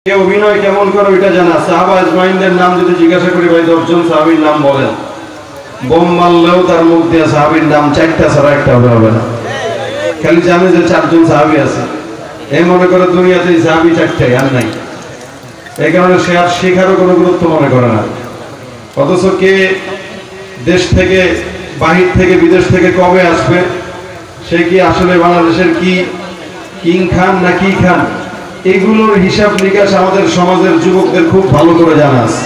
অভিনয় কেমন করে ওইটা জানা। সাহাবা আজমাইনদের নাম যদি জিজ্ঞাসা করি, ভাই 10 জন সাহাবীর নাম বলেন, বোম মারলেও তার মুখ দিয়ে সাহাবীর নাম 4টা ছাড়া একটা হবে না। খালি জানে যে 4 জন সাহাবী আছে, এই মনে করে দুনিয়াতে সাহাবী 4টাই, আর নাই। এই কারণে সে আর শেখারও কোনো গুরুত্ব মনে করে না। অথচ কে দেশ থেকে, বাহির থেকে, বিদেশ থেকে কবে আসবে, সে কি আসলে বাংলাদেশের কি কিং খান না কি খান, এগুলোর হিসাব নিকাশ আমাদের সমাজের যুবকদের খুব ভালো করে জানা আছে।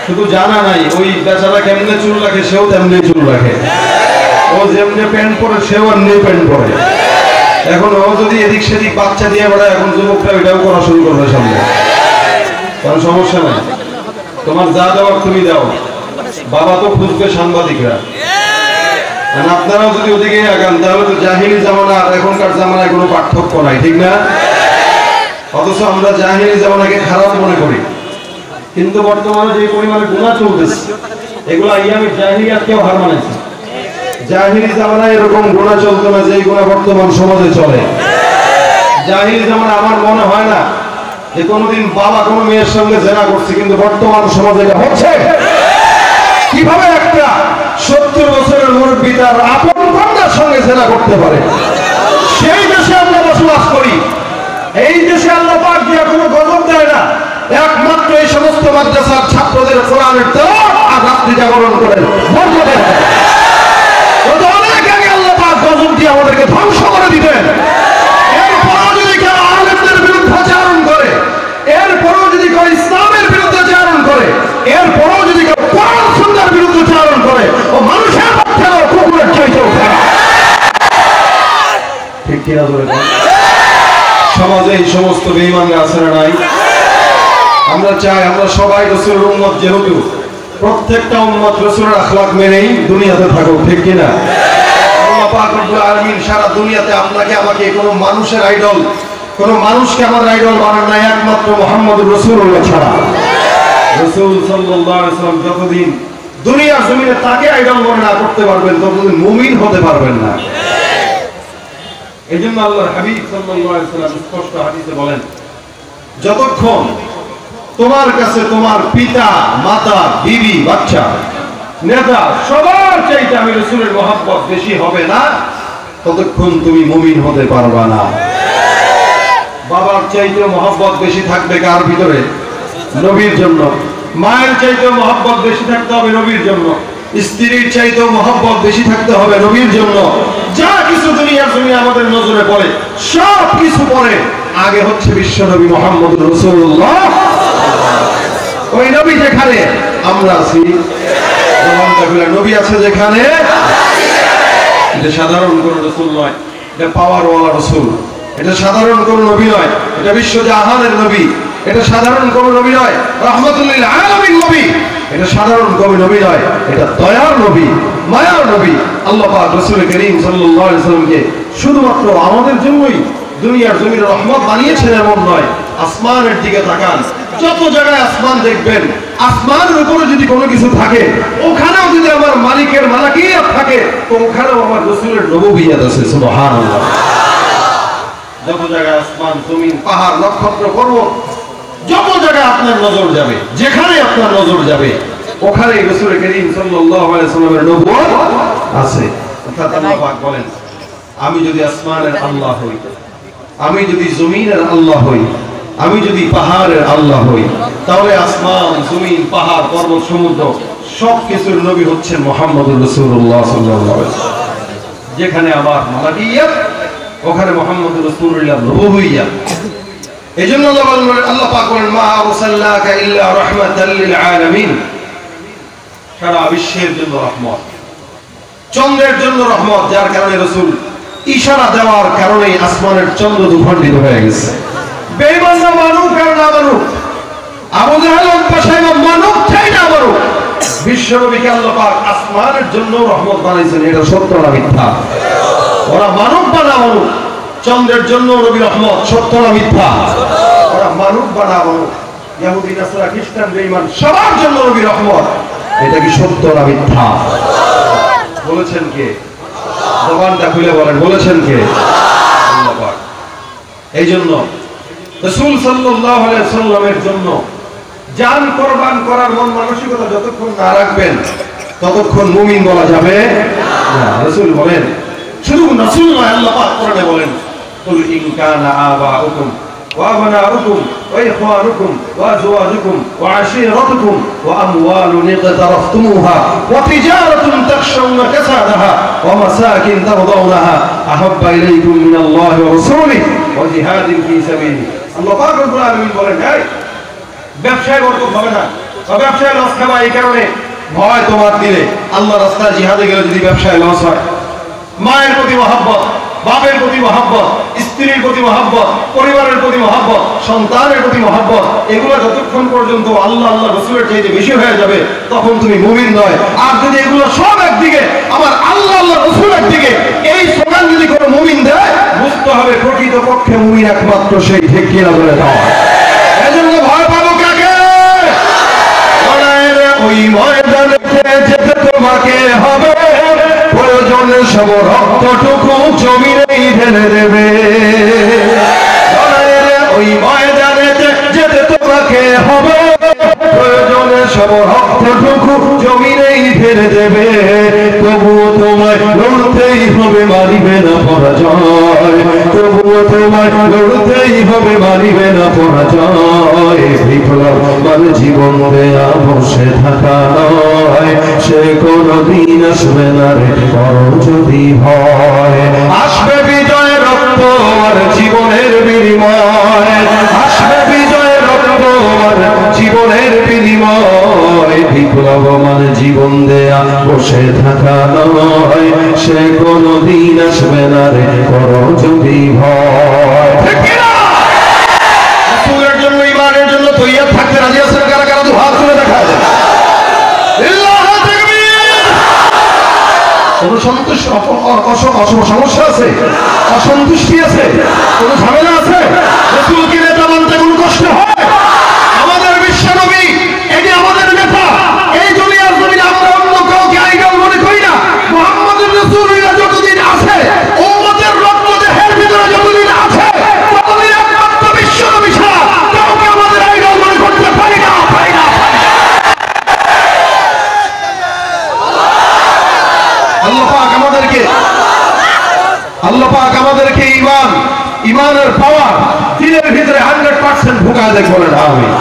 শুধু জানা নাই, ওই বেচারা কেমনে চুল রাখে সেও তেমনি চুল রাখে, ও যেমনি প্যান্ট পরে সেও এমনি প্যান্ট পরে। এখন ও যদি এদিক সেদিক বাচ্চা দিয়ে বেড়ায়, এখন যুবকরা এটাও করা শুরু করবে সামনে। কারণ সমস্যা নাই, তোমার যা দেওয়ার তুমি দাও, বাবা তো খুঁজবে সাংবাদিকরা। আপনারাও যদি ওদিকে আগান, তাহলে তো জাহিলি জামানা আর এখনকার জামানায় কোনো পার্থক্য নাই, ঠিক না? অথচ আমরা জাহিলি জামানাকে খারাপ মনে করি, কিন্তু বর্তমানে যে পরিমাণে গুনাহ চলতেছে, এগুলো আইয়ামে জাহিলিয়াতকেও হার মানেছে। জাহিলি জামানায় এরকম গুনাহ চলতো না যে গুনাহ বর্তমান সমাজে চলে। জাহিলি জামানায় আমার মনে হয় না যে কোনোদিন বাবা কোনো মেয়ের সঙ্গে জেনা করছে, কিন্তু বর্তমান সমাজে এটা হচ্ছে। কিভাবে একটা 70 বছরের মুরব্বী তার আপন কন্যার সঙ্গে জেনা করতে পারে? সেই দেশে আমরা বসবাস করি, এই দেশে আল্লাহ পাক দিয়ে কোনো গজব দেয় না, একমাত্র এই সমস্ত মাদ্রাসার ছাত্রদের কোরআনের তেলাওয়াত আর রাত্রি জাগরণ করেন। অনেক আগে আল্লাহ পাক গজব দিয়ে আমাদেরকে ধ্বংস করে দিবেন। এরপরও যদি কেউ আলেমদের বিরুদ্ধে আচরণ করে, এরপরও যদি কেউ ইসলামের বিরুদ্ধে আচরণ করে, এরপরও যদি কেউ কোরআন সুন্নাহর বিরুদ্ধে আচরণ করে, ও মানুষের পক্ষেও কুকুরের চাইতেও খারাপ। ঠিক কিনা বলেন? সমাজে এই সমস্ত বেঈমানরা আছে না নাই? আমরা চাই আমরা সবাই রাসূলের উম্মত, যেহেতু প্রত্যেকটা উম্মত রাসূলের আখলাক মেনেই দুনিয়াতে থাকুক, ঠিক কিনা? আল্লাহ পাক রব্বুল আলামিন সারা দুনিয়াতে আপনাকে আমাকে কোনো মানুষের আইডল, কোনো মানুষকে আমার আইডল বানান নাই, একমাত্র মুহাম্মদুর রাসূলুল্লাহ ছাড়া। রাসূল সাল্লাল্লাহু আলাইহি ওয়াসাল্লাম যতদিন দুনিয়ার জমিনে তাকে আইডল মনে না করতে পারবেন, ততদিন মুমিন হতে পারবেন না। এইজন্য আল্লাহর হাবিব সাল্লাল্লাহু আলাইহি ওয়াসাল্লাম স্পষ্ট হাদিসে বলেন, যতক্ষণ তোমার কাছে তোমার পিতা, মাতা, বিবি, বাচ্চা, নেতা সবার চাইতে আমি রাসূলের মহব্বত বেশি হবে না, ততক্ষণ তুমি মুমিন হতে পারবা না। বাবার চাইতে মহব্বত বেশি থাকবে কার ভিতরে? নবীর জন্য। মায়ের চাইতে মহব্বত বেশি থাকতে হবে নবীর জন্য। স্ত্রীর চাইতেও মহব্বত বেশি থাকতে হবে নবীর জন্য। যা কিছু দুনিয়ার জমিনে আমাদের নজরে পড়ে, সব কিছু পড়ে আগে হচ্ছে বিশ্ব নবী মুহাম্মদুর রাসূলুল্লাহ। ওই নবী যেখানে আমরা আছি, নবী আছে যেখানে, এটা সাধারণ কোন রাসূল নয়, এটা পাওয়ারওয়ালা রাসূল। এটা সাধারণ কোন নবী নয়, এটা বিশ্বজাহানের নবী। এটা সাধারণ কোন নবী নয়, রাহমাতুল লিল আলামিন নবী। এটা সাধারণ কোন নবী নয়, এটা দয়ার নবী, মায়ার নবী। আল্লাহ পাক রাসূল করিম সাল্লাল্লাহু আলাইহি ওয়াসাল্লামকে শুধুমাত্র আমাদের জন্যই দুনিয়ার জমিনে রহমত বানিয়েছেন এমন নয়। আসমানের দিকে তাকান, যত জায়গায় আসমান দেখবেন, আসমানের উপরে যদি কোনো কিছু থাকে, ওখানেও যদি আমার মালিকের মালাকিয়াত থাকে, তো ওখানেও আমার রাসূলের নবুবিয়ত আছে। সুবহানাল্লাহ। যত জায়গায় আসমান, জমিন, পাহাড়, নক্ষত্র, পর্বত, যত জায়গায় আপনার নজর যাবে, যেখানে আপনার নজর যাবে, ওখানে রাসূল করিম সাল্লাল্লাহু আলাইহি ওয়াসাল্লামের নবুয়ত আছে। অর্থাৎ আল্লাহ পাক বলেন, আমি যদি আসমানের আল্লাহ হই, আমি যদি জমিনের আল্লাহ হই, আমি যদি পাহাড়ের আল্লাহ হই, তাহলে আসমান, জমিন, পাহাড়, পর্বত, সমুদ্র সবকিছুর নবী হচ্ছেন মুহাম্মদুর রাসূলুল্লাহ সাল্লাল্লাহু আলাইহি ওয়াসাল্লাম। যেখানে আমার মালাকিয়াত, ওখানে মুহাম্মদুর রাসূলুল্লাহ নবুয়িয়ত। এজন্য আল্লাহ পাক বলেন, মা আরসালনাকা ইল্লা রাহমাতাল লিল আলামিন। সারা বিশ্বের জন্য রহমত, চন্দ্রের জন্য রহমত, যার কারণে রাসূল ইশারা দেওয়ার কারণে আসমানের চন্দ্র দুখণ্ডিত হয়ে গেছে। বেঈমানরা মানুক আর না মানুক, আবু জাহেল অন্তশায় মানুক চাই না মানুক, বিশ্বনবীকে আল্লাহ পাক আসমানের জন্য রহমত বানাইছেন। এটা সত্য না মিথ্যা? ওরা মানুক বা না মানুক, চন্দ্রের জন্য নবী রহমত, সত্য না মিথ্যা? ওরা মানুক বা না মানুক, ইহুদি, নাসারা, খ্রিস্টান, বেঈমান সবার জন্য নবী রহমত। এটা কি সত্য না মিথ্যা? বলেছেন কে? জবানটা খুলে বলেন, বলেছেন কে? আল্লাহ পাক। এই জন্য রাসূল সাল্লাল্লাহু আলাইহি ওয়াসাল্লামের জন্য জান কুরবান করার মন মানসিকতা যতক্ষণ না রাখবেন ততক্ষণ মুমিন বলা যাবে না। রাসূল বলেন, শুধু রাসূল নয়, আল্লাহ পাক কোরআনে বলেন, কুল ইন কানা আবাউকুম ওয়া আবনাউকুম ওয়া ইখওয়ানুকুম ওয়া আজওয়াজুকুম ওয়া আশীরাতুকুম ওয়া আমওয়ালুন ইqtaraftumuha ওয়া তিজারাতুন তাখশাউনা কাসাদাহা ওয়া মাসাকিন তারদাউনাহা আহাব্বা ইলাইকুম মিনাল্লাহি ওয়া রাসূলিহি ওয়া জিহাদিন ফি সাবিলিহি। আল্লাহ পাক রব্বুল আলামিন বলেন, এই ব্যবসায় বরকত হবে না, ব্যবসায় লস খাবা, এই কারণে ভয় তোমার দিলে আল্লাহর রাস্তায় জিহাদে গেলে যদি ব্যবসায় লস হয়, মায়ের প্রতি মহব্বত, বাপের প্রতি মহব্বত, স্ত্রীর প্রতি মহব্বত, পরিবারের প্রতি মহব্বত, সন্তানের প্রতি মহব্বত, এগুলো যতক্ষণ পর্যন্ত আল্লাহ আল্লাহ রাসূলের চাইতে বেশি হয়ে যাবে তখন তুমি মুমিন নয়। আর যদি এগুলো সব একদিকে, আমার আল্লাহ আল্লাহ রাসূল একদিকে, এই স্লোগান যদি কোনো মুমিন দেয়, বুঝতে হবে প্রকৃত পক্ষে মুমিন একমাত্র সেই। ঠিক কিনা বলে দাও? এজন্য ভয় পাবো কাকে? ওই ময়দানে যেতে তোমাকে হবে, প্রয়োজনে সব রক্তটুকু জমিনেই ঢেলে দেবে। ওই ময়দানে যেতে তোমাকে হবে, প্রয়োজনে সব রক্তটুকু জমিনেই ঢেলে দেবে। তবুও তোমায় লড়তেই হবে, মারিবে না পরাজয়। তবুও তোমায় লড়তেই হবে, মারিবে না পরাজয়। বিপ্লব মানে জীবন দেয়া বসে থাকা নয়, সে কোনদিন আসবে না রে করো যদি ভয়। আসবে বিজয় রক্ত আর জীবনের বিনিময়, আসবে বিজয় রক্ত আর জীবনের বিনিময়। বিপ্লব মানে জীবন দেয়া বসে থাকা নয়, সে কোনদিন আসবে না রে করো যদি ভয়। রাসূলের জন্য, ঈমানের জন্য তৈয়ার থাকতে রাজি আছেন কারা কারা? তো হাত তুলে দেখা যায়। আল্লাহু তাকবীর। কোন সমস্যা আছে? অসন্তুষ্টি আছে? কোন ঝামেলা আছে? রাসূলকে নেতা মানতে কোন কষ্ট হয়? আমাদের বিশ্বনবী, এটি আমাদের নেতা। এই দুনিয়ার জমিনে আমরা অন্য কাউকে আইডল মনে করি না। মুহাম্মদুর রাসূলুল্লাহ যতদিন আছে, উম্মতের রক্ত দেহের ভিতরে যতদিন আছে, ততদিন একমাত্র বিশ্বনবী ছাড়া কাউকে আমাদের আইডল মনে করতে পারি না। আল্লাহ পাক আমাদেরকে ঈমানের পাওয়ার দিলের ভিতরে 100% ঢুকায় দেখ, বলেন আমিন।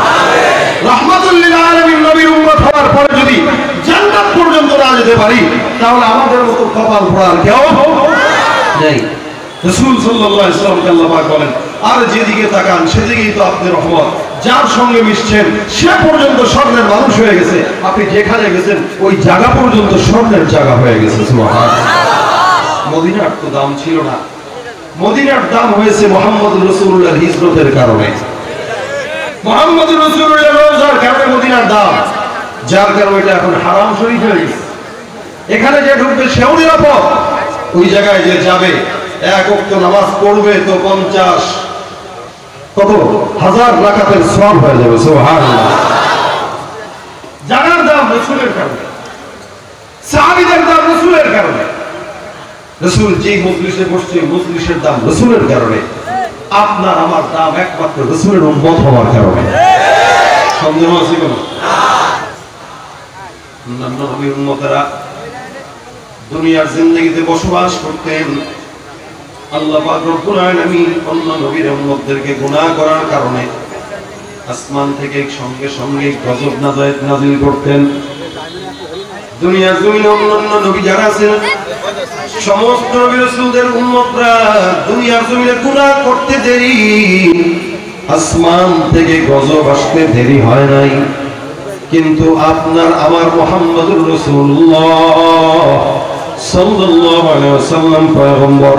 রাহমাতুল লিল আলামিন নবীর উম্মত হওয়ার পরে যদি জান্নাত পর্যন্ত না যেতে পারি, তাহলে আমাদের মতো কপাল পোড়ার কেউ নেই। রাসূল সাল্লাল্লাহু আলাইহি ওয়াসাল্লাম আল্লাহ পাক বলেন, আর যেদিকে তাকান সেদিকেই তো আপনি রহমত। যার সঙ্গে মিশছেন সে পর্যন্ত স্বর্ণের মানুষ হয়ে গেছে। আপনি যেখানে গেছেন ওই জায়গা পর্যন্ত স্বর্ণের জায়গা হয়ে গেছে। সুবহানাল্লাহ। মদিনার তো দাম ছিল না, মদিনার দাম হয়েছে মুহাম্মদুর রাসূলুল্লাহর হিজরতের কারণে। মুহাম্মদুর রাসূলুল্লাহর রওজার কারণে মদিনার দাম, যার কারণে এটা এখন হারাম শরীফ হয়ে গেছে। এখানে যে ঢুকবে সেও নিরাপদ, ওই জায়গায় যে যাবে এক ওয়াক্ত নামাজ পড়বে তো 50 কত হাজার রাকাতের সওয়াব হয়ে যাবে। সুবহানাল্লাহ। জানার দাম রাসূলের কারণে, সাহাবীদের দাম রাসূলের কারণে। রাসূল যে মজলিসে বসছে মজলিসের দাম রাসূলের কারণে। আপনার আমার দাম একমাত্র রাসূলের উম্মত হওয়ার কারণে। সন্দেহ আছে কোনো? অন্যান্য নবীর উম্মতেরা দুনিয়ার জিন্দেগিতে বসবাস করতেন, আল্লাহ পাক রব্বুল আলামিন অন্য নবীর উম্মতদেরকে গুনাহ করার কারণে আসমান থেকে সঙ্গে সঙ্গে গজব নাযিল করতেন। দুনিয়ার জমিনে অন্যান্য নবী যারা আছেন, সমস্ত নবী রাসূলদের উম্মতরা দুনিয়ার জমিনে গুনাহ করতে দেরি, আসমান থেকে গজব আসতে দেরি হয় নাই। কিন্তু আপনার আমার মুহাম্মদুর রাসূলুল্লাহ সাল্লাল্লাহু আলাইহি ওয়াসাল্লাম পয়গম্বর,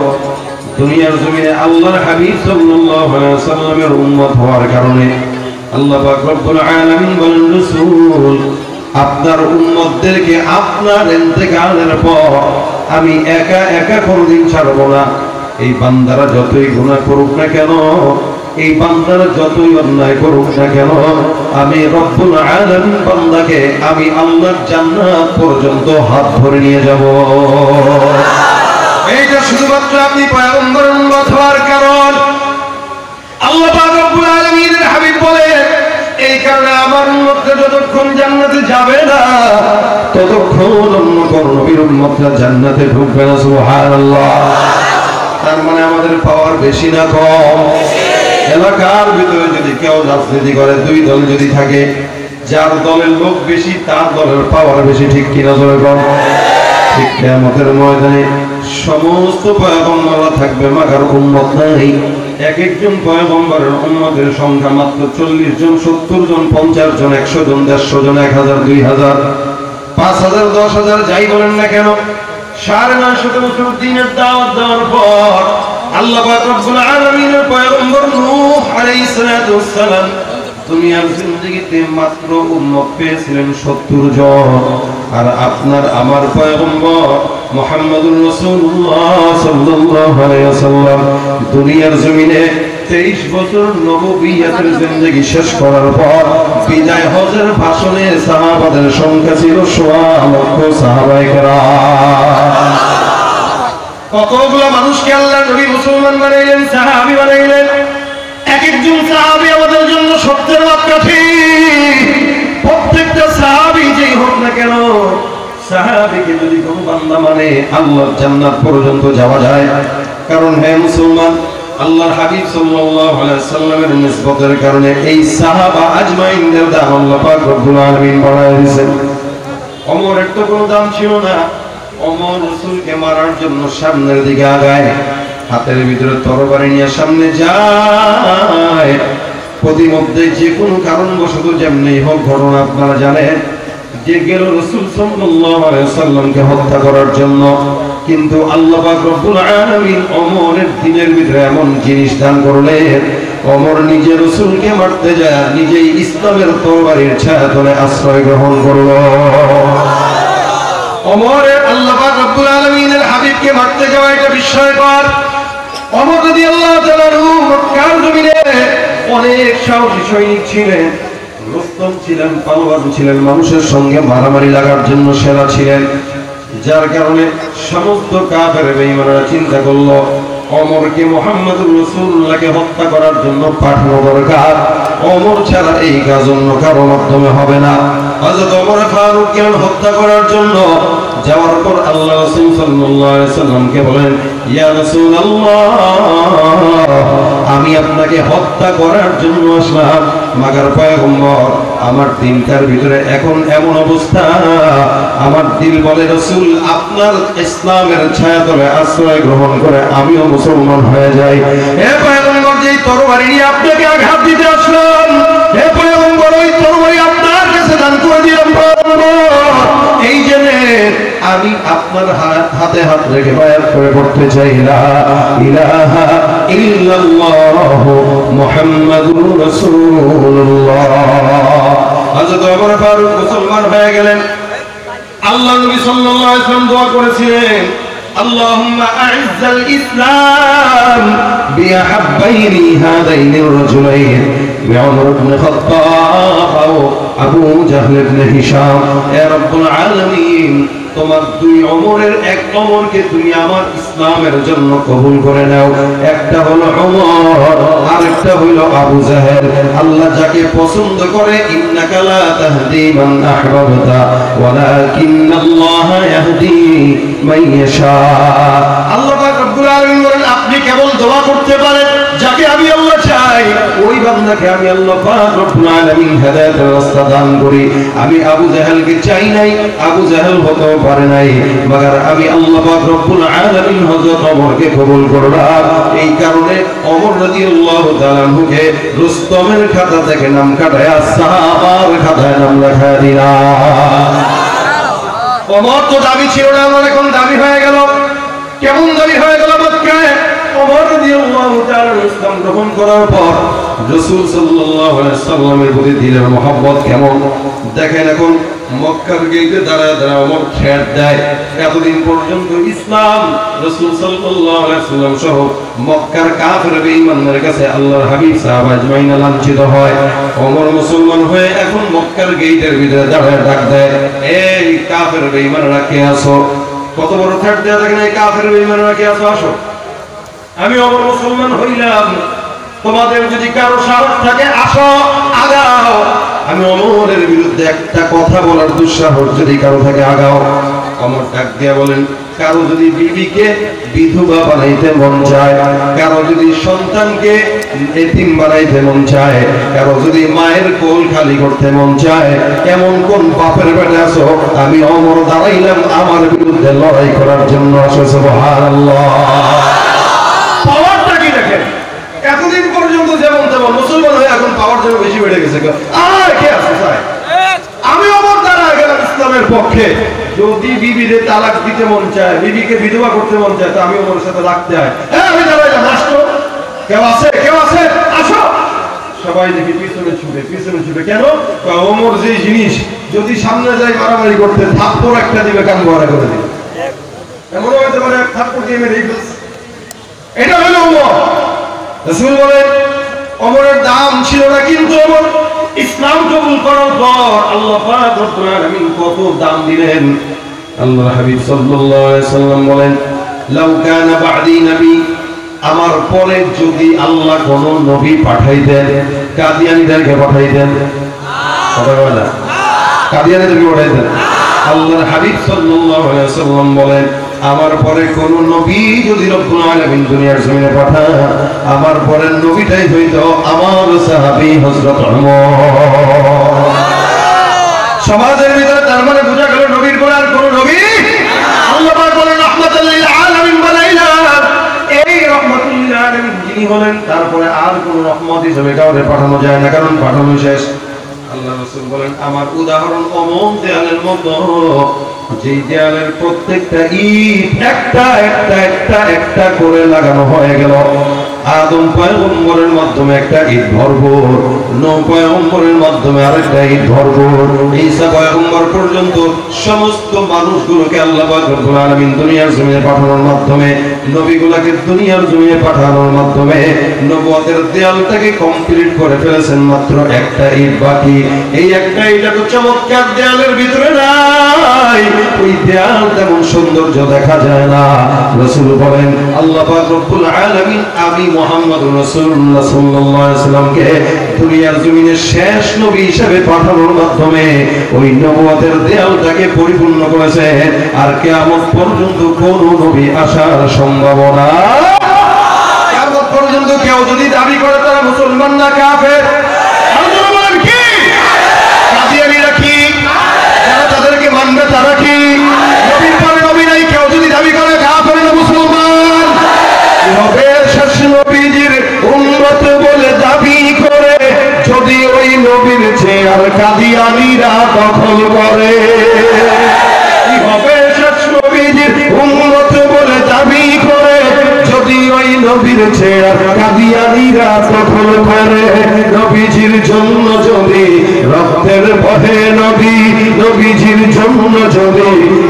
দুনিয়ার জমিনে আল্লাহর হাবিব সাল্লাল্লাহু আলাইহি ওয়াসাল্লামের উম্মত হওয়ার কারণে আল্লাহ পাক রব্বুল আলামিন বলেন, রাসূল আপনার উম্মতদেরকে আপনার ইন্তেকালের পর আমি একা একা কোনদিন ছাড়ব না। এই বান্দারা যতই গুনাহ করুক না কেন, এই বান্দারা যতই অন্যায় করুক না কেন, আমি রব্বুল আলামিন বান্দাকে আমি আল্লাহর জান্নাত পর্যন্ত হাত ধরে নিয়ে যাব। এইটা শুধুমাত্র আপনি পয়গম্বরের উম্মত হওয়ার কারণ। আল্লাহ পাক রব্বুল আলামিনের হাবিব বলে এই কারণে আমার উম্মতরা যতক্ষণ জান্নাতে যাবে না ততক্ষণ অন্য কোন নবীর উম্মতরা জান্নাতে ঢুকবে না। সুবহানাল্লাহ। তার মানে আমাদের পাওয়ার বেশি না কম? এলাকার ভিতরে যদি কেউ রাজনীতি করে, দুই দল যদি থাকে, যার দলের লোক বেশি তার দলের পাওয়ার বেশি, ঠিক কিনা জোরে বল? ঠিক কিয়ামতের ময়দানে সমস্ত পয়গম্বররা থাকবে, মাগার উম্মত নাই। এক একজন পয়গম্বরের উম্মতের সংখ্যা মাত্র 40 জন, 70 জন, 50 জন, 100 জন, 150 জন, 1000, 2000, 5000, 10,000 যাই বলেন না কেন, 950 বছর দিনের দাওয়াত দেওয়ার পর আল্লাহ পাক রব্বুল আলামিনের পয়গম্বর নূহ আলাইহিস সালাতু ওয়াস সালাম দুনিয়ার জিন্দেগিতে মাত্র উম্মত পেয়েছিলেন 70 জন। আর আপনার আমার পয়গম্বর মুহাম্মদুর রাসূলুল্লাহ সাল্লাল্লাহু আলাইহি ওয়াসাল্লাম দুনিয়ার জমিনে 23 বছর নবুয়তের জিন্দেগি শেষ করার পর বিদায় হজের ভাষণে সাহাবাদের সংখ্যা ছিল 1.25 লক্ষ সাহাবায়ে কেরাম। কতগুলো মানুষকে আল্লাহ নবী মুসলমান বানাইলেন, সাহাবী বানাইলেন। এক একজন সাহাবী আমাদের জন্য সত্যের মাপকাঠি। প্রত্যেকটা সাহাবী যেই হোক না কেন, সাহাবীকে যদি কোনো বান্দা মানে আল্লাহর জান্নাত পর্যন্ত যাওয়া যায়। কারণ হে মুসলমান, আল্লাহর হাবিব সাল্লাল্লাহু আলাইহি সাল্লামের নিসবতের কারণে এই সাহাবা আজমাইনদের দাম আল্লাহ পাক রব্বুল আলামিন বাড়ায় দিয়েছেন। ওমরের তো কোনো দাম ছিল না। ওমর রাসূলকে মারার জন্য সামনের দিকে আগায়, হাতের ভিতরে তরবারি নিয়ে সামনে যায়। প্রতিমধ্যে যে কোনো কারণবশত যেমনি হোক ঘটনা আপনারা জানেন, যে গেল রাসূল সাল্লাল্লাহু আলাইহি ওয়াসাল্লামকে হত্যা করার জন্য। কিন্তু আল্লাহ পাক রব্বুল আলামিন ওমরের দিনের ভিতরে এমন জিনিস দান করলেন, ওমর নিজে রাসূলকে মারতে যায় নিজেই ইসলামের তরবারির ছায়াতলে আশ্রয় গ্রহণ করলো। ওমরের আল্লাহ পাক রব্বুল আলামিনের হাবিবকে মারতে যাওয়া এটা বিস্ময়কর। ওমর রাদিয়াল্লাহু তাআলা মক্কার জমিনে অনেক সাহসী সৈনিক ছিলেন, রুস্তম ছিলেন, পালোয়ান ছিলেন, মানুষের সঙ্গে মারামারি লাগার জন্য সেরা ছিলেন। যার কারণে সমস্ত কাফের বেঈমানরা চিন্তা করলো ওমরকে মুহাম্মদুর রাসূলুল্লাহকে হত্যা করার জন্য পাঠানো দরকার। ওমর ছাড়া এই কাজ অন্য কারো মাধ্যমে হবে না। হযরত ওমর ফারুককে হত্যা করার জন্য যাওয়ার পর আল্লাহ রাসূল সাল্লাল্লাহু আলাইহি সাল্লামকে বলেন, ইয়া রাসূলুল্লাহ, আমি আপনাকে হত্যা করার জন্য আসলাম, মাগার পয়গম্বর আমার দিলটার ভিতরে এখন এমন অবস্থা, আমার দিল বলে রাসূল আপনার ইসলামের ছায়াতলে আশ্রয় গ্রহণ করে আমিও মুসলমান হয়ে যাই। হে পয়গম্বর, যেই তরবারি নিয়ে আপনাকে আঘাত দিতে আসলাম, হে পয়গম্বর, ওই তরবারি আপনার কাছে দান করে দিলাম। এই জেনে আমি আপনার হাতে হাত রেখে বায়াত করে পড়তে চাই, লা ইলাহা ইল্লাল্লাহ মুহাম্মাদুর রাসূলুল্লাহ। হযরত ওমর ফারুক মুসলমান হয়ে গেলেন। আল্লাহ নবী সাল্লাল্লাহু আলাইহি ওয়াসাল্লাম দোয়া করেছিলেন, আল্লাহুম্মা আ'ইজ্জাল ইসলাম বিআহাব্বাইনি হাদাইনির রাজুলাইন বিউমর ইবনে খাত্তাব ও আবু জাহল ইবনে হিশাম। হে রব্বুল আলামিন, তোমার দুই ওমরের এক ওমরকে তুমি আমার ইসলামের জন্য কবুল করে নাও। একটা হলো ওমর, আরেকটা হলো আবু জাহেল। আল্লাহ যাকে পছন্দ করে, ইন্নাকা লা তাহদি মান আহবাবতা ওয়ালাকিন্নাল্লাহা ইয়াহদি মান ইয়াশা। আল্লাহ পাক রব্বুল আলামিন বলেন, আপনি কেবল দোয়া করতে পারেন, যাকে আমি আল্লাহ চাই ওই বান্দাকে আমি আল্লাহ পাক রব্বুল আলামিন হেদায়েতের রাস্তা দান করি। আমি আবু জাহেলকে চাই নাই, আবু জাহেল হতে পারে নাই, মাগার আমি আল্লাহ পাক রব্বুল আলামিন হযরত ওমরকে কবুল করলাম। এই কারণে ওমর রাদিয়াল্লাহু তাআলা আনহুকে রুস্তমের খাতা থেকে নাম কাটায়া সাহাবার খাতায় নাম লেখা দিলাম। ওমর তো দাবি ছিল না, আমার এখন দাবি হয়ে গেল। কেমন দাবি হয়ে গেল? মক্কায় ওমর রাদিয়াল্লাহু তাআলা ইসলাম গ্রহণ করার পর রাসূল সাল্লাল্লাহু আলাইহি সাল্লামের প্রতি দিলের মহব্বত কেমন দেখেন। এখন মক্কার গেটে দাঁড়ায় দাঁড়ায় ওমর খেয়াল দেয়। এতদিন পর্যন্ত ইসলাম রাসূল সাল্লাল্লাহু আলাইহি সাল্লাম সহ মক্কার কাফের বেঈমানদের কাছে আল্লাহর হাবিব সাহাবা আজমাইন লাঞ্ছিত হয়। ওমর মুসলমান হয়ে এখন মক্কার গেটের ভিতরে দাঁড়ায় ডাক দেয়, এই কাফের বেঈমানরা কে আছো? কত বড় ঠাট দেয়া দেখেন, এই কাফের বেঈমানরা কে আছো, আসো। আমি ওমর মুসলমান হইলাম, তোমাদের যদি কারো সাহস থাকে আসো আগাও, আমি ওমরের বিরুদ্ধে একটা কথা বলার দুঃসাহস যদি কারো থাকে আগাও। ওমর ডাক দিয়া বলেন, কারো যদি বিবিকে বিধবা বানাইতে মন চায়, কারো যদি সন্তানকে এতিম বানাইতে মন চায়, কারো যদি মায়ের কোল খালি করতে মন চায়, এমন কোন বাপের বেটা আছো আমি ওমর দাঁড়াইলাম আমার বিরুদ্ধে লড়াই করার জন্য, আসো সুবহানাল্লাহ। পাওয়ারটা কি দেখেন, এতদিন পর্যন্ত যেমন তেমন মুসলমান হয়ে এখন পাওয়ার যেন বেশি বেড়ে গেছে। কে আছে আমি ওমর দাঁড়ায় গেলাম ইসলামের পক্ষে। যদি বিবিকে তালাক দিতে মন চায়, বিবিকে বিধবা করতে মন চায়, তো আমি ওমরের সাথে রাখতে হয়। হ্যাঁ আমি দাঁড়াইলাম, আসতো কেউ আছে, কেউ আছে আসো। সবাই দেখি পিছনে ছুটে কেন? ওমর যে জিনিস যদি সামনে যায় মারামারি করতে থাপ্পড় একটা দিবে, কান ভরা করে দিবে, এমনও হতে পারে এক থাপ্পড় দিয়ে মেরে ফেলছে। এটা হলো ওমর। রাসূল বলেন ওমরের দাম ছিল না, কিন্তু ওমর ইসলাম কবুল করার পর আল্লাহ পাক রব্বুল আলামিন কত দাম দিলেন। আল্লাহর হাবিব সাল্লাল্লাহু আলাইহি সাল্লাম বলেন, লাউ কানা বা'দি নবী, আমার পরে যদি আল্লাহ কোন নবী পাঠাইতেন, কাদিয়ানীদেরকে পাঠাইতেন। কথা বলে না, কাদিয়ানীদেরকে পাঠাইতেন। আল্লাহর হাবিব সাল্লাল্লাহু আলাইহি সাল্লাম বলেন, আমার পরে কোন নবী যদি রব্বুল আলামিন দুনিয়ার জমিনে পাঠায়, আমার পরের নবীটাই হইতো আমার সাহাবী হযরত ওমর। সমাজের ভিতরে তার মানে বোঝা গেল নবীর পরে আর কোন নবী, আল্লাহ পাক বলেন রাহমাতাল লিল আলামিন বানাইলাম, এই রাহমাতুল লিল আলামিন যিনি হলেন তারপরে আর কোন রহমত হিসেবে কাউকে পাঠানো যায় না, কারণ পাঠানো শেষ। আল্লাহ রাসূল বলেন, আমার উদাহরণ অমন দেয়ালের মতো, যে দেয়ালের প্রত্যেকটা ইট একটা একটা একটা একটা করে লাগানো হয়ে গেল। আদম পয়গম্বরের মাধ্যমে একটা ইট ভরপুর, নূহ পয়গম্বরের মাধ্যমে আরেকটা ইট ভরপুর, ঈসা পয়গম্বর পর্যন্ত সমস্ত মানুষগুলোকে আল্লাহ পাক রব্বুল আলামিন দুনিয়ার জমিনে পাঠানোর মাধ্যমে, নবীগুলোকে দুনিয়ার জমিনে পাঠানোর মাধ্যমে নবুয়তের দেয়ালটাকে কমপ্লিট করে ফেলেছেন। মাত্র একটা ইট বাকি। এই একটা ইট এত চমৎকার দেয়ালের ভিতরে নাই, ওই দেয়াল তেমন সৌন্দর্য দেখা যায় না। রাসূল বলেন, আল্লাহ পাক রব্বুল আলামিন আমি মুহাম্মদুর রাসূলুল্লাহ সাল্লাল্লাহু আলাইহি সাল্লামকে দুনিয়ার জমিনে শেষ নবী হিসেবে পাঠানোর মাধ্যমে ওই নবুয়তের দেয়ালটাকে পরিপূর্ণ করেছেন। আর কিয়ামত পর্যন্ত কোন নবী আসার সম্ভাবনা, কিয়ামত পর্যন্ত কেউ যদি দাবি করে তারা মুসলমান না কাফের, মানবে তারা কি? নবীর পরে নবী নাই, কেউ যদি দাবি করে কাফের না মুসলমান। হবে শেষ নবীজির উম্মত বলে দাবি করে যদি ওই নবীর চেয়ার কাদিয়ানীরা দখল করে। কি হবে শেষ নবীজির উম্মত বলে দাবি করে যদি ওই নবীর চেয়ার কাদিয়ানীরা দখল করে। নবীজির জন্য যদি রক্তের বহে নবী, নবীজির জন্য যদি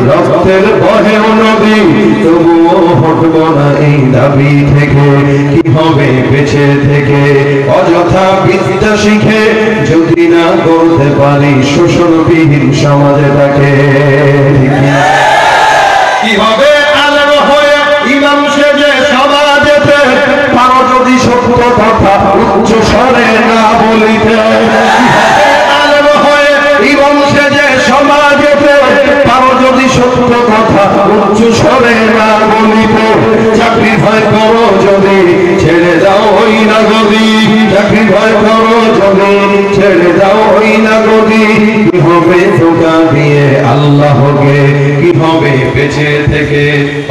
রক্তের বহেও নবী, তবুও হটব না এই দাবি থেকে। কি হবে বেঁচে থেকে অযথা বিদ্যা শিখে যদি না করতে পারি শোষণবিহীন সমাজটাকে? কি হবে আলেম হয়ে ইমাম সেজে সমাজেতে পারো যদি সত্য কথা উচ্চ স্বরে না বলিতে? আলেম হয়ে ইমাম সেজে সমাজেতে পারো যদি সত্য কথা উচ্চ স্বরে না বলিতে? চাকরি ভয় করো যদি ছেড়ে দাও ওই না গদি, চাকরি ভয় করো যদি ছেড়ে দাও ওই না গদি। কি হবে ধোঁকা দিয়ে আল্লাহকে, কি হবে বেঁচে থেকে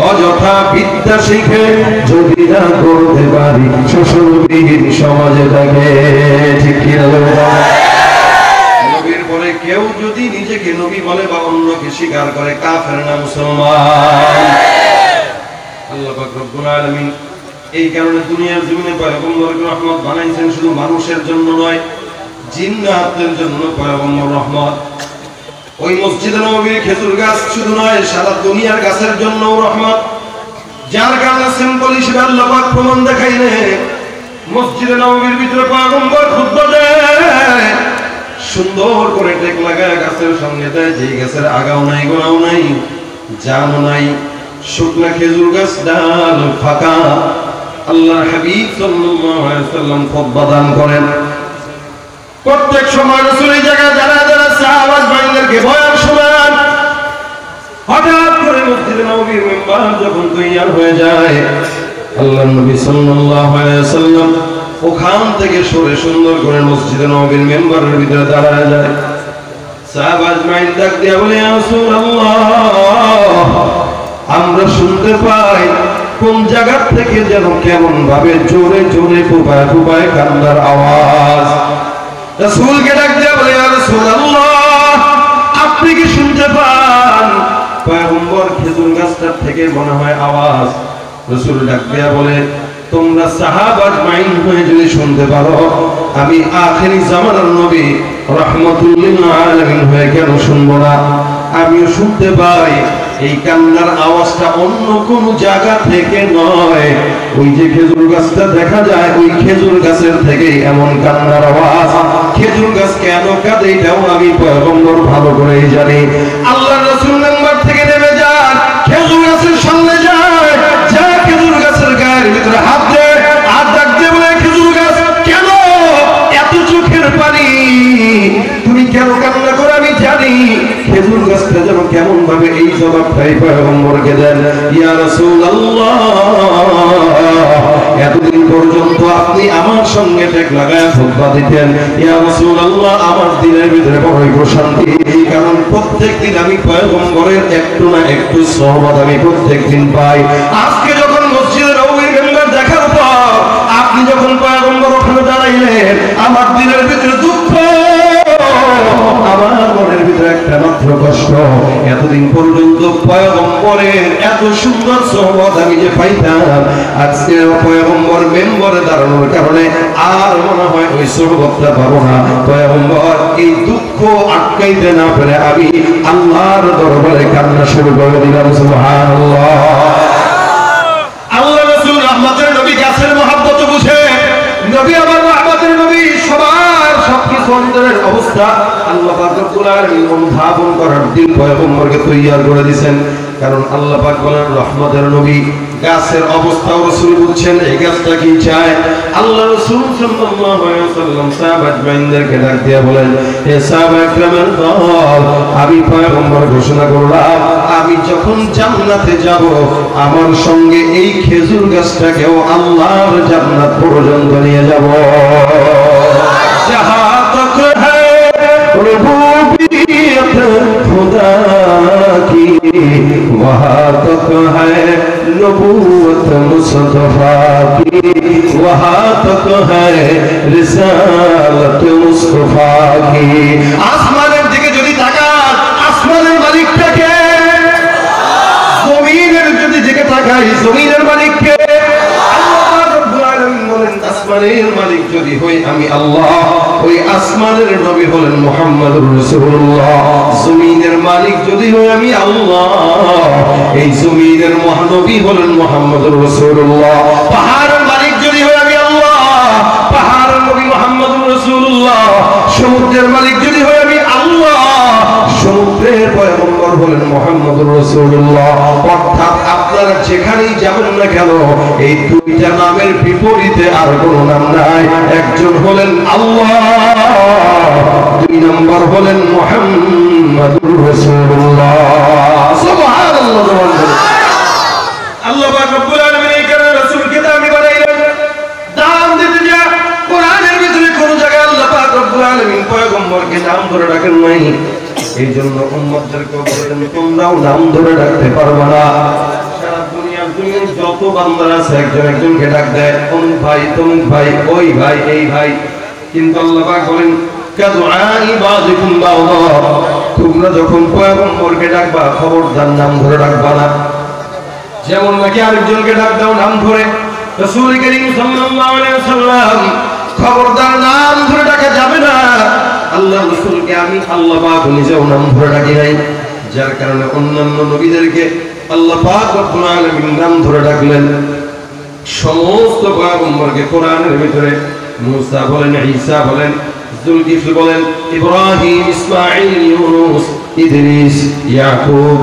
অযথা বিদ্যা শিখে যদি না করতে পারি শোষণবিহীন সমাজটাকে? ঠিক কি না? নবীর পরে কেউ যদি নিজেকে নবী বলে বা অন্যকে স্বীকার করে কাফের না মুসলমান। আল্লাহ পাক রব্বুল আলামিন এই কারণে দুনিয়ার জমিনে পয়গম্বরকে রহমত বানাইছেন, শুধু মানুষের জন্য নয়, জিন্নাতের জন্য পয়গম্বর রহমত। ওই মসজিদে নববীর খেজুর গাছ শুধু নয়, সারা দুনিয়ার গাছের জন্য রহমত। যার কারণে সিম্পল হিসেবে আল্লাহ পাক প্রমাণ দেখাইলেন, মসজিদে নববীর ভিতরে পয়গম্বর খুতবা দেয়, সুন্দর করে টেক লাগায় গাছের সঙ্গে দেয়, যে গাছের আগাও নাই গোড়াও নাই জানও নাই, শুকনা খেজুর গাছ ডাল ফাঁকা, আল্লাহর হাবিব সাল্লাল্লাহু আলাইহি ওয়াসাল্লাম খুতবা দান করেন। প্রত্যেক সময় রাসূল এই জায়গায় যারা যারা সাহাবা আজমাইনদেরকে বয়ান শোনান, হঠাৎ করে মসজিদে নববীর মিম্বার যখন তৈয়ার হয়ে যায়, আল্লাহর নবী সাল্লাল্লাহু আলাইহি ওয়াসাল্লাম ওখান থেকে সরে সুন্দর করে মসজিদে নববীর মিম্বারের ভিতরে দাঁড়ায় যায়। সাহাবা আজমাইন ডাক দিয়া বলে, ইয়া রাসূলুল্লাহ, আমরা শুনতে পাই কোন জায়গা থেকে যেন কেমন ভাবে জোরে জোরে ফুপায় ফুপায় কান্নার আওয়াজ। রাসূলকে ডাক দিয়া বলে, ইয়া রাসূলুল্লাহ, আপনি কি শুনতে পান? পয়গম্বর খেজুর গাছটার থেকে মনে হয় আওয়াজ। রাসূল ডাক দিয়া বলে, তোমরা সাহাবা আজমাইন হয়ে যদি শুনতে পারো, আমি আখেরি জামানার নবী রাহমাতুল লিল আলামিন হয়ে কেন শুনবো না? আমিও শুনতে পাই এই কান্নার আওয়াজটা অন্য কোন জায়গা থেকে নয়, ওই যে খেজুর গাছটা দেখা যায় ওই খেজুর গাছের থেকে এমন কান্নার আওয়াজ। খেজুর গাছ কেন কাঁদে এটাও আমি পয়গম্বর ভালো করেই জানি। আল্লাহর রাসূল মেম্বার থেকে নেমে যান, খেজুর গাছের সামনে যায়, যা খেজুর গাছের গায়ের ভিতরে হাত দেয়, হাত ডাক দিয়ে বলে, খেজুর গাছ কেন এত চোখের পানি, তুমি কেন কান্না করো? আমি জানি। খেজুর গাছটা যেন কেমন ভাবে এই জবাবটাই পয়গম্বরকে দেন, ইয়া রাসূলুল্লাহ, এতদিন পর্যন্ত আপনি আমার সঙ্গে টেক লাগায় খুতবা দিতেন, ইয়া রাসূলুল্লাহ, আমার দিনের ভিতরে বড়ই প্রশান্তি, কারণ প্রত্যেকদিন আমি পয়গম্বরের একটু না একটু সহবত আমি প্রত্যেকদিন পাই। আজকে যখন মসজিদের নববীর মেম্বার দেখার পর আপনি যখন পয়গম্বর ওখানে দাঁড়াইলেন, আমার দিনের ভিতরে দুঃখ, আমার মনের ভিতরে একটা মাত্র কষ্ট, এতদিন পর্যন্ত পয়গম্বরের এত সুন্দর সহবত আমি যে পাইতাম, আজকে পয়গম্বর মেম্বারে দাঁড়ানোর কারণে আর মনে হয় ওই সহবতটা পাবো না। পয়গম্বর এই দুঃখ আটকাইতে না পেরে আমি আল্লাহর দরবারে কান্না শুরু করে দিলাম। সুবহানাল্লাহ। আল্লাহ রাসূল রহমতের নবী গাছের মহব্বত বুঝে, নবী আমার রহমতের নবী সবার সবকিছু অন্তরের অবস্থা আল্লাহ পাক রব্বুল আলামিন অনুধাবন করার দিন পয়গম্বরকে তৈয়ার করে দিয়েছেন। কারণ আল্লাহ পাক বলেন রহমতের নবী, গাছের অবস্থাও রাসূল বুঝছেন এই গাছটা কি চায়। আল্লাহ রাসূল সাল্লাল্লাহু আলাইহি ওয়াসাল্লাম সাহাবা আজমাইনদেরকে ডাক দিয়ে বলেন, হে সাহাবা کرامের দল, আমি পয়গম্বর ঘোষণা করলাম, আমি যখন জান্নাতে যাব আমার সঙ্গে এই খেজুর গাছটাকেও আল্লাহর জান্নাত পর্যন্ত নিয়ে যাব। जहाँ तक है रुबूबियत खुदा की, वहाँ तक है नबूवत मुस्तफा की, वहाँ तक है रिसालत मुस्तफा की। आसमाনের दिके যদি তাকান, আসমানের মালিকটাকে, জমিনের যদি দিকে তাকাই, জমিনের মালিককে। আসমানের মালিক যদি হই আমি আল্লাহ, ওই আসমানের নবী হলেন মুহাম্মদুর রাসূলুল্লাহ। জমিনের মালিক যদি হই আমি আল্লাহ, এই জমিনের মহানবী হলেন মুহাম্মদুর রাসূলুল্লাহ। পাহাড়ের মালিক যদি হই আমি আল্লাহ, পাহাড়ের নবী মুহাম্মদুর রাসূলুল্লাহ। সমুদ্রের মালিক যদি হই আমি আল্লাহ, সমুদ্রের পয়গম্বর হলেন মুহাম্মদুর রাসূলুল্লাহ। অর্থাৎ আপনারা যেখানেই যাবেন না কেন, এই দুইটা নামের বিপরীতে আর কোনো নাম নাই। একজন হলেন আল্লাহ, দুই নম্বর হলেন মুহাম্মদুর রাসূলুল্লাহ। সুবহানাল্লাহ। আল্লাহ পাক রব্বুল আলামিন এই কারণে রাসূলকে দামি বানাইলেন। দাম দিতে যা কোরআনের ভিতরে কোন জায়গায় আল্লাহ পাক রব্বুল আলামিন পয়গম্বরকে নাম ধরে ডাকেন নাই। এই জন্য উম্মতদেরকে বলেন, তোমরাও নাম ধরে ডাকতে পারবে না। সারা দুনিয়ার যত বান্দা আছে একজন একজনকে ডাক দেয়, অমুক ভাই, তমুক ভাই, ওই ভাই, এই ভাই। কিন্তু আল্লাহ পাক বলেন, কাদুআই বাযিকুম বাওদা, তোমরা যখন পয়গম্বরকে ডাকবা খবরদার নাম ধরে ডাকবা না। যেমন নাকি আরেকজনকে ডাক দাও নাম ধরে, রাসূল করিম সাল্লাল্লাহু আলাইহি ওয়াসাল্লাম খবরদার নাম ধরে ডাকা যাবে না। আল্লাহ রাসূলকে আমি আল্লাহ পাক নিজেও নাম ধরে ডাকি নাই, যার কারণে অন্যান্য নবীদেরকে আল্লাহ পাক রব্বুল আলামিন নাম ধরে ডাকলেন। সমস্ত পয়গম্বরকে কোরআনের ভিতরে মুসা বলেন, ঈসা বলেন, যুলকিফল বলেন, ইব্রাহিম, ইসমাঈল, ইউনূস, ইদরিস, ইয়াকুব,